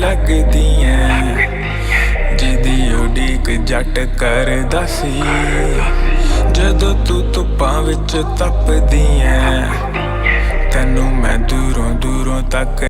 लगदी ऐ जिदी उडीक जट करदा सी जदों तू धुप्पां विच तपदी ऐ तैनू मैं दूरों दूरों तक